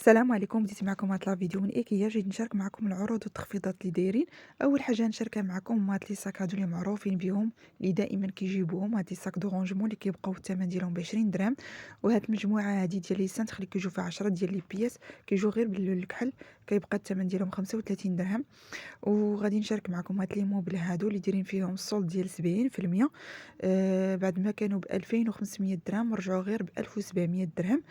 السلام عليكم، بديت معكم هاد لا فيديو من ايكيا. جيت نشارك معكم العروض والتخفيضات اللي دايرين. اول حاجه نشاركها معكم هما هاد لي ساك هادو اللي معروفين بهم، اللي دائما كيجيبوهم، هاد لي ساك دو رونجمون اللي كيبقاو الثمن ديالهم ب20 درهم. وهاد المجموعه هادي ديال لي سانتر اللي كيجيو فيها 10 ديال لي بياس، كيجيو غير بالكحل، كيبقى الثمن ديالهم 35 درهم. وغادي نشارك معكم هاد لي موبل هادو اللي دايرين فيهم السولد ديال 70%. بعد ما كانوا ب2500 درهم رجعوا غير ب1700 درهم.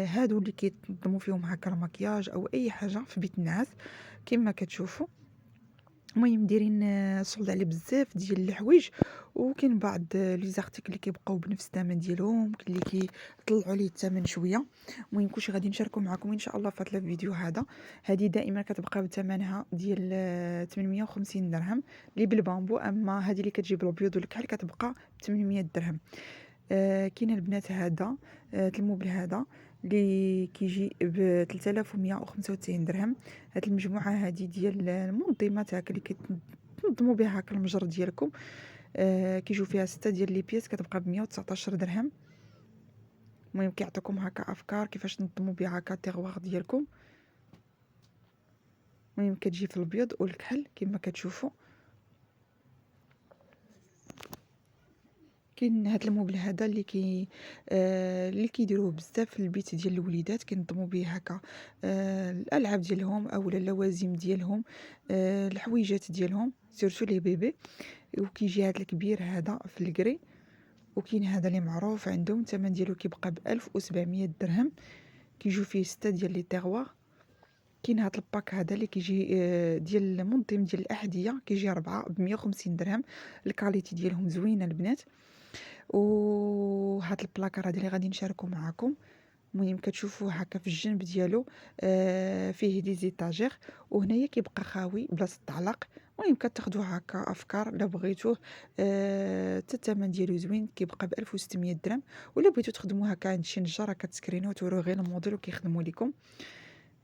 هادو اللي كيتنظموا فيهم هكا المكياج او اي حاجه في بيت النعاس كما كتشوفوا. المهم دايرين سولد على بزاف ديال الحوايج. وكاين بعض لي زارتيكل اللي كيبقاو بنفس الثمن ديالهم، كاين اللي كيطلعوا عليه الثمن شويه. المهم كلشي غادي نشاركو معكم ان شاء الله في هذا الفيديو هذا. هذه دائما كتبقى بثمنها ديال 850 درهم اللي بالبامبو، اما هذه اللي كتجيب الابيض والكحل كتبقى ب 800 درهم. كاين البنات هذا، الموبل هذا اللي كيجي ب 3195 درهم. هاد المجموعه هذه ديال المنظمات هكا اللي كتنظموا بها هكا المجر ديالكم. كيجيو فيها 6 ديال لي بياس كتبقى ب 119 درهم. المهم كيعطيكم هكا افكار كيفاش تنظموا بها هكا التيغوار ديالكم. المهم كتجي في الابيض والكحل كما كتشوفوا. كاين هاد الموبل هذا اللي كيديروه بزاف في البيت ديال الوليدات، كينظموا به هكا الالعاب ديالهم او اللوازم ديالهم، الحويجات ديالهم سيرتو لي بيبي. وكيجي هذا الكبير هذا في الكري. وكاين هذا اللي معروف عندهم الثمن ديالو كيبقى ب 1700 درهم، كيجيو فيه 6 ديال لي تيغوار. كاين هذا الباك هذا اللي كيجي ديال منظم ديال الاحذيه، كيجي 4 ب 150 درهم. الكاليتي ديالهم زوينه البنات. وهاد البلاكار هذا اللي غادي نشاركو معاكم، المهم كتشوفوه هكا في الجنب ديالو فيه دي زيتاجير، وهنايا كيبقى خاوي بلاصه التعلق. المهم كتاخدوه هكا افكار الا بغيتوه. حتى الثمن ديالو زوين كيبقى ب 1600 درهم. ولا بغيتو تخدموه هكا عند شي نجار كتسكرينو وتورو غير الموديل وكيخدموا لكم.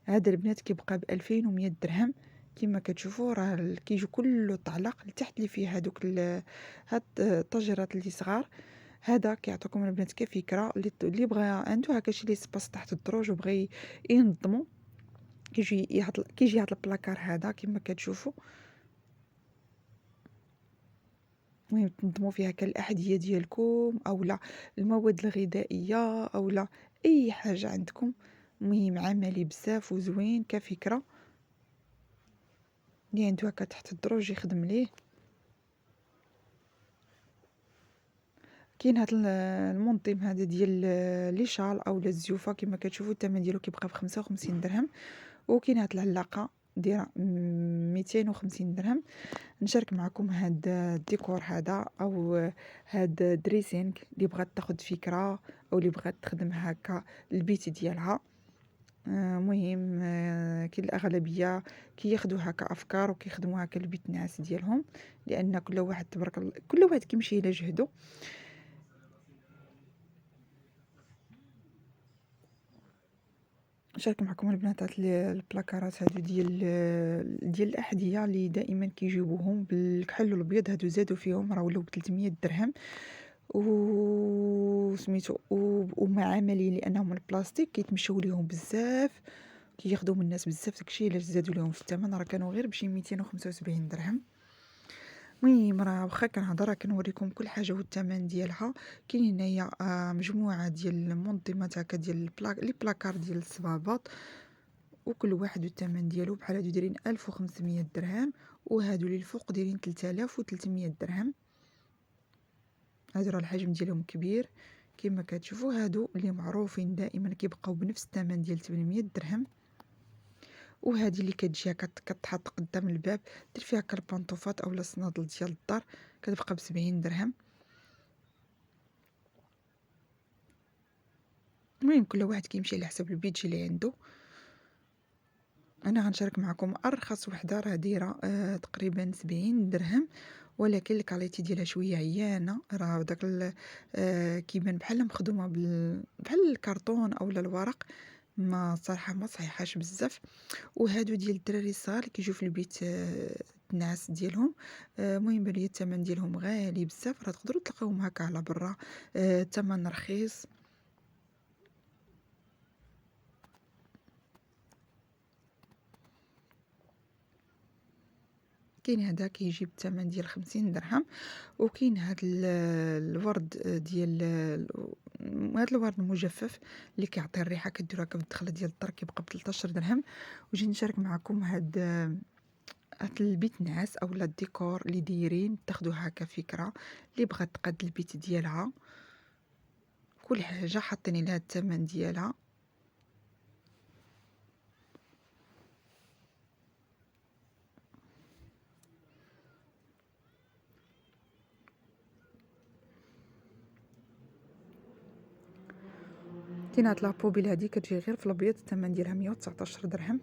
هذا البنات كيبقى ب 2100 درهم. كما كتشوفوا راه كيجيو كله طعلق لتحت اللي فيه هادوك هاد الطاجرات اللي صغار. هذا كيعطيكم البنات كفكره اللي بغى عنده هكا شي لي سباس تحت الدروج وبغى ينظمو. كيجي هاد البلاكار هذا كما كتشوفوا. المهم تنظموا فيه هكا الاحذيه ديالكم اولا المواد الغذائيه اولا اي حاجه عندكم. المهم عملي بزاف وزوين كفكره، اللي عنده هكا تحت الدروج يخدم ليه. كاين هاد المنظم هذا ديال لي شال اولا الزيوفه كما كتشوفوا الثمن ديالو كيبقى ب55 درهم. وكاين هاد العلاقه دايره 250 درهم. نشارك معكم هاد الديكور هذا او هاد دريسينغ اللي بغات تاخد فكره او اللي بغات تخدم هكا البيت ديالها. مهم كاين الاغلبيه كياخدوا هكا افكار وكيخدموا هكا البيت النعاس ديالهم، لان كل واحد تبارك الله كل واحد كيمشي الى جهده. نشارك معكم البنات هاد البلاكارات هادو ديال الاحذيه اللي دائما كيجيبوهم بالكحل الابيض. هادو زادوا فيهم راه ولاو ب 300 درهم. وسميتو ومع عملي لانهم من البلاستيك كيتمشاو ليهم بزاف، كياخذوا من الناس بزاف. داكشي علاش زادوا لهم في الثمن، راه كانوا غير بشي 275 درهم. المهم راه واخا كنهضر راه كنوريكم كل حاجه والثمن ديالها. كاين هنايا مجموعه ديال المنظمات هكا ديال لي بلاكار ديال الصبابط، وكل واحد والثمن ديالو. بحال هادو دايرين 1500 درهم، وهادو اللي الفوق دايرين 3300 درهم. هادو راه الحجم ديالهم كبير كما كتشوفوا. هادو اللي معروفين دائما كيبقاو بنفس الثمن ديال 800 درهم. وهذه اللي كتجي كتحط قدام الباب، دير فيها هكا البانطوفات اولا الصنادل ديال الدار، كتبقى ب70 درهم. المهم كل واحد كيمشي على حسب البيدجي اللي عنده. انا غنشارك معكم ارخص وحده راه دايره تقريبا 70 درهم، ولكن الكاليتي ديالها شويه عيانه. راه داك كيبان بحال مخدومه بحال الكرتون اولا الورق. ما صراحه ما صحيحاش بزاف. وهادو ديال الدراري الصغار اللي كيجيو في البيت النعاس ديالهم. المهم بان ليا الثمن ديالهم غالي بزاف، راه تقدروا تلقاوهم هكا على برا الثمن رخيص. كاين هذا كيجي بثمن ديال 50 درهم، وكاين هاد الورد ديال هاد الورد المجفف اللي كيعطي الريحه كديروها في الدخله ديال الدار كيبقى ب 13 درهم. وجيت نشارك معكم هاد البيت نعاس اولا الديكور اللي دايرين تاخدوها كفكره اللي بغات تقاد البيت ديالها، كل حاجه حاطين لها الثمن ديالها. كاين هاد لابوبيل هادي كتجي غير في الابيض، الثمن ديالها 119 درهم.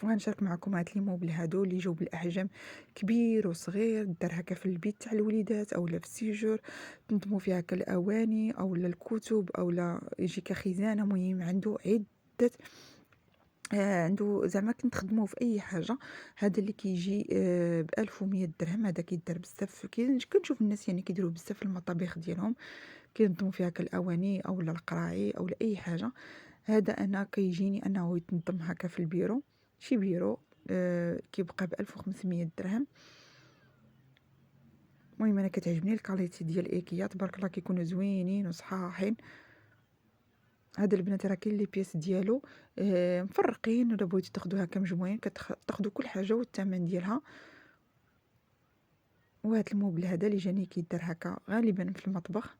وغنشارك معكم هاد لي موبل هادو اللي جاو بالاحجام كبير وصغير، دار هكا في البيت تاع الوليدات اولا في السيجور، تنظموا فيها هكا الاواني اولا الكتب اولا يجي كخزانه. مهم عنده عده عنده زعما كنخدموه في اي حاجه. هذا اللي كيجي ب 1100 درهم. هذا كيدار بزاف، كنشوف الناس يعني كيديروا بزاف في المطابخ ديالهم، كينظموا فيها هكا الاواني اولا القراعي اولا اي حاجه. هذا انا كيجيني انه يتنظم هكا في البيرو، شي بيرو كيبقى ب 1500 درهم. المهم انا كتعجبني الكاليتي ديال ايكيا، تبارك الله كيكونوا زوينين وصحاحين. هاد البنات راه كاين لي بياس ديالو مفرقين، ولا بغيتو تاخدوها كمجموعين كتاخدوا كل حاجه والثمن ديالها. وهاد الموبل هذا اللي جاني كيدار هكا غالبا في المطبخ،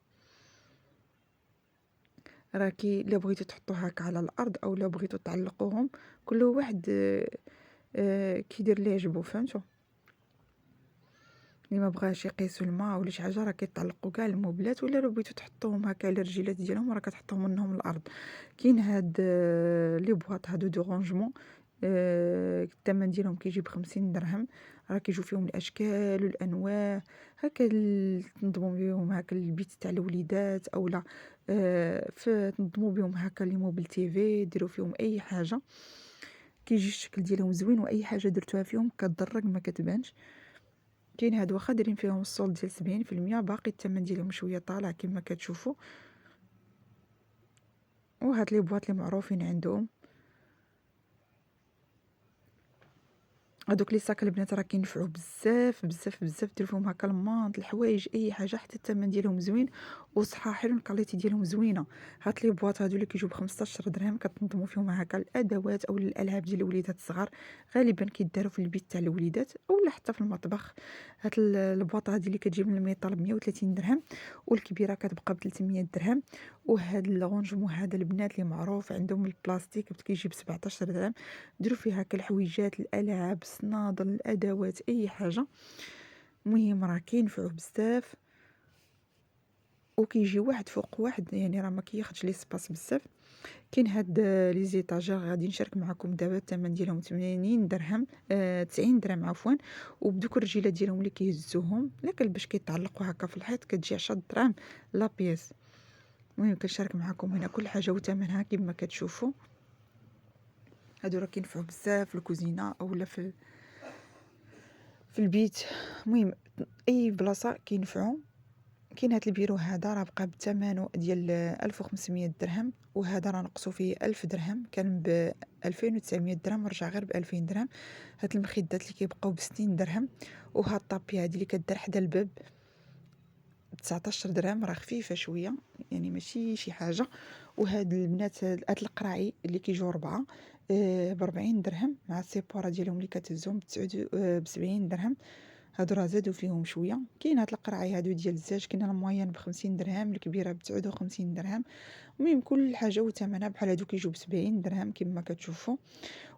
راه الا بغيتو تحطوه هكا على الارض او لا بغيتو تعلقوهم، كل واحد كيدير اللي يعجبو، فهمتوا؟ اللي ما بغاش يقيسوا الماء ولا شي حاجه راه كيتعلقوا كاع الموبلات، ولا لو بغيتو تحطوهم هكا على الرجيلات ديالهم راه كتحطوهم منهم الارض. كاين هاد لي بواط هادو دو رونجمون، الثمن ديالهم كيجي ب50 درهم. راه كيجيو فيهم الاشكال والانواع هكا تنظموا بهم هكا البيت تاع الوليدات اولا تنظموا بهم هكا لي موبل تيفي، ديروا فيهم اي حاجه. كيجي الشكل ديالهم زوين، واي حاجه درتوها فيهم كتضرك ما كتبانش. كاين هاد واخا دايرين فيهم الصول ديال 70%، باقي الثمن ديالهم شويه طالع كما كتشوفوا. وهاد لي بواط اللي معروفين عندهم، هادوك لي صاك البنات راه كينفعوا بزاف بزاف بزاف. ديروا فيهم هكا الماط، الحوايج، اي حاجه، حتى الثمن ديالهم زوين وصحاحين والكاليتي ديالهم زوينه. هاد لي بواط هادو اللي كيجيو ب 15 درهم كتنظموا فيهم هكا الادوات او الالعاب ديال الوليدات الصغار، غالبا كيداروا في البيت تاع الوليدات اولا حتى في المطبخ. هاد البواط هادي اللي كتجي من الميطال ب 130 درهم، والكبيره كتبقى ب 300 درهم. وهاد اللونجمون هذا البنات اللي معروف عندهم البلاستيك كيجي ب 17 درهم. ديروا فيه هكا الحويجات، الالعاب، الصنادل، الادوات، اي حاجه. المهم راه كينفعوا بزاف وكيجي واحد فوق واحد، يعني راه ما كياخدش لي سباس بزاف. كاين هاد لي زيتاجير غادي نشارك معكم دابا، الثمن ديالهم 80 درهم 90 درهم عفوا. وبدوك الرجيله ديالهم اللي كيهزوهم لكن باش كيتعلقوا هكا في الحيط كتجي 10 دراهم لا بيس. المهم كنشارك معكم هنا كل حاجه وثمنها كما كتشوفوا. هادو راه كينفعوا بزاف في الكوزينه اولا في البيت. المهم اي بلاصه كينفعوا. كاين هاد البيرو هذا راه بقى بثمنه ديال 1500 درهم، وهذا راه نقصوا فيه 1000 درهم، كان ب 2900 درهم رجع غير ب 2000 درهم. هاد المخدات اللي كيبقاو ب 60 درهم، وهاد الطابيه هادي اللي كدار حدا الباب ب 19 درهم، راه خفيفه شويه يعني ماشي شي حاجه. وهاد البنات هاد القراعي اللي كيجيو 4 ب 40 درهم مع السيبوره ديالهم اللي كتهزهم ب 70 درهم. هادو راه زادو فيهم شويه. كاين هاد القرعي هادو ديال الزاج، كاين الموين ب50 درهم، الكبيره ب59 درهم. المهم كل حاجه وثمنها، بحال هادو كيجيو ب70 درهم كما كتشوفوا.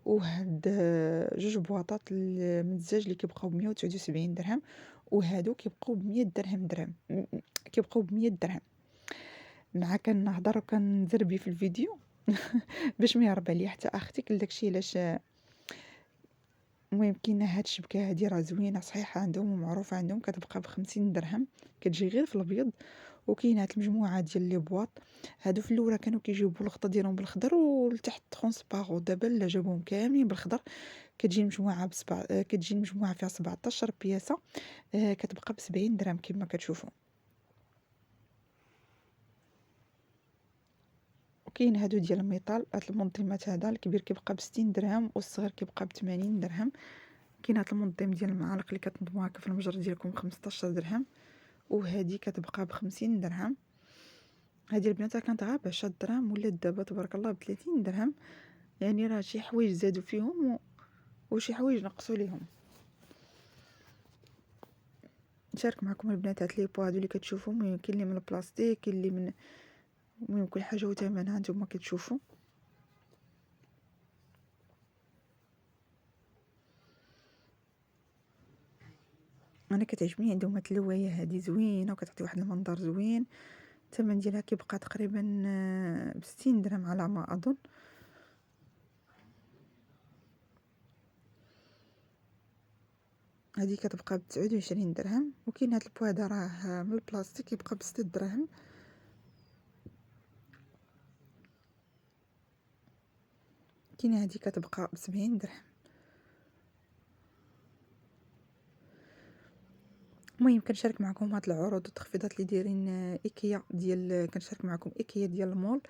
وهاد جوج بواطات من الزاج اللي كيبقاو ب179 درهم، وهادو كيبقاو ب100 درهم كيبقاو ب100 درهم. مع كنهضر وكنزربي في الفيديو باش ما يهرب عليا حتى اختك لداكشي علاش. المهم كاينه هاد الشبكه هادي راه زوينه صحيحه عندهم ومعروفه عندهم، كتبقى ب50 درهم، كتجي غير في الابيض. وكاين هاد المجموعه ديال لي بواط هادو في الاولى كانوا كيجيو بالغطا ديالهم بالخضر ولتحت ترونسبارو، دابا لا جابوهم كاملين بالخضر. كتجي المجموعه كتجي المجموعه فيها 17 بياسه، كتبقى ب70 درهم كما كتشوفوا. كاين هادو ديال الميطال، هاد المنظمات هذا الكبير كيبقى ب60 درهم والصغير كيبقى ب80 درهم. كاين هاد المنظم ديال المعالق اللي كتنظموها هكا في المجر ديالكم ب15 درهم، وهادي كتبقى ب50 درهم. هادي البنات كانت غا ب10 دراهم ولات دابا تبارك الله ب30 درهم. يعني راه شي حوايج زادوا فيهم وشي حوايج نقصوا ليهم. نشارك معكم البنات هاد لي بو هادو اللي كتشوفوا، كاين اللي من البلاستيك، كاين اللي من، المهم كل حاجه وثمنها نتوما كتشوفوا. انا كتعجبني عندهم هاد اللوايه هادي زوينه وكتعطي واحد المنظر زوين. الثمن ديالها كيبقى تقريبا ب60 درهم على ما اظن. هذه كتبقى ب29 درهم. وكاين هاد البو هذا راه من البلاستيك كيبقى ب6 دراهم. كاين هذه كتبقى ب70 درهم. المهم كنشارك معكم هاد العروض والتخفيضات اللي دايرين ايكيا ديال، كنشارك معكم ايكيا ديال المول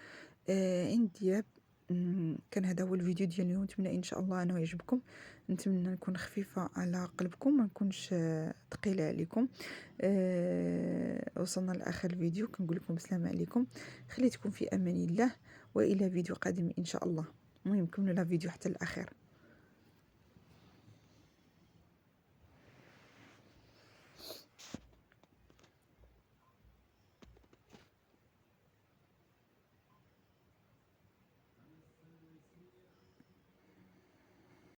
عند دياب. كان هذا هو الفيديو ديال اليوم، نتمنى ان شاء الله انه يعجبكم، نتمنى نكون خفيفه على قلبكم، ما نكونش ثقيله عليكم. وصلنا لاخر الفيديو، كنقول لكم السلام عليكم، خليتكم في امان الله، والى فيديو قادم ان شاء الله. المهم كملوا الفيديو حتى الاخر.